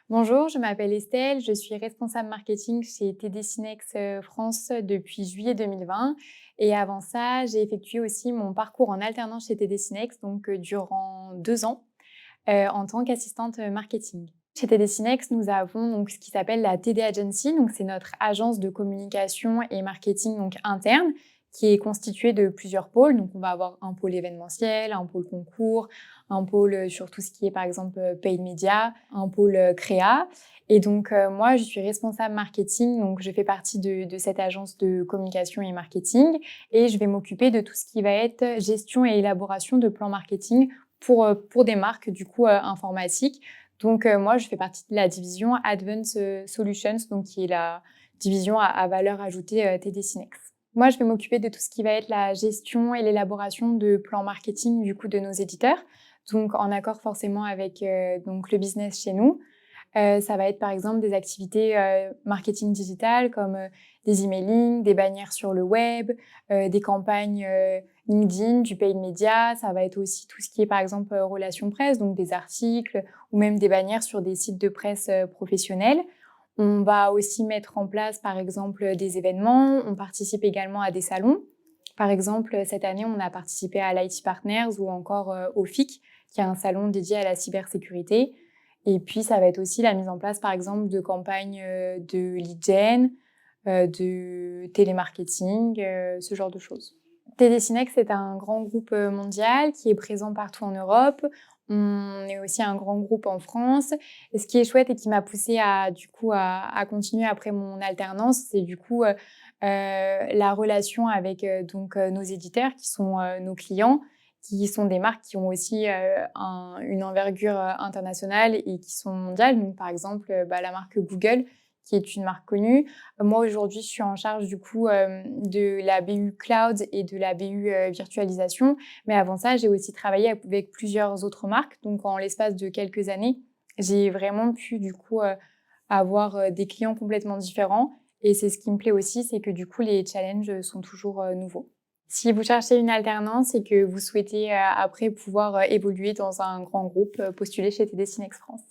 Bonjour, je m'appelle Estelle, je suis responsable marketing chez TD Synnex France depuis juillet 2020 et avant ça, j'ai effectué aussi mon parcours en alternance chez TD Synnex durant 2 ans, en tant qu'assistante marketing. Chez TD Synnex, nous avons donc ce qui s'appelle la TD Agency, donc c'est notre agence de communication et marketing donc interne qui est constituée de plusieurs pôles. Donc on va avoir un pôle événementiel, un pôle concours, un pôle sur tout ce qui est par exemple paid media, un pôle créa. Et donc moi, je suis responsable marketing, donc je fais partie de cette agence de communication et marketing et je vais m'occuper de tout ce qui va être gestion et élaboration de plans marketing pour des marques du coup informatiques. Donc moi, je fais partie de la division Advanced Solutions, donc qui est la division à valeur ajoutée TD Synnex. Moi, je vais m'occuper de tout ce qui va être la gestion et l'élaboration de plans marketing du coup de nos éditeurs, donc en accord forcément avec donc le business chez nous. Ça va être par exemple des activités marketing digital comme des emailing, des bannières sur le web, des campagnes LinkedIn, du paid media. Ça va être aussi tout ce qui est par exemple relations presse, donc des articles ou même des bannières sur des sites de presse professionnels. On va aussi mettre en place par exemple des événements. On participe également à des salons. Par exemple, cette année, on a participé à l'IT Partners ou encore au FIC, qui est un salon dédié à la cybersécurité. Et puis, ça va être aussi la mise en place, par exemple, de campagnes de lead gen, de télémarketing, ce genre de choses. TD Synnex est un grand groupe mondial qui est présent partout en Europe. On est aussi un grand groupe en France. Et ce qui est chouette et qui m'a poussée à continuer après mon alternance, c'est la relation avec nos éditeurs qui sont nos clients, qui sont des marques qui ont aussi une envergure internationale et qui sont mondiales. Donc, par exemple, la marque Google, qui est une marque connue. Moi, aujourd'hui, je suis en charge de la BU Cloud et de la BU virtualisation. Mais avant ça, j'ai aussi travaillé avec plusieurs autres marques. Donc, en l'espace de quelques années, j'ai vraiment pu avoir des clients complètement différents. Et c'est ce qui me plaît aussi, c'est que du coup, les challenges sont toujours nouveaux. Si vous cherchez une alternance et que vous souhaitez après pouvoir évoluer dans un grand groupe, postulez chez TD Synnex France.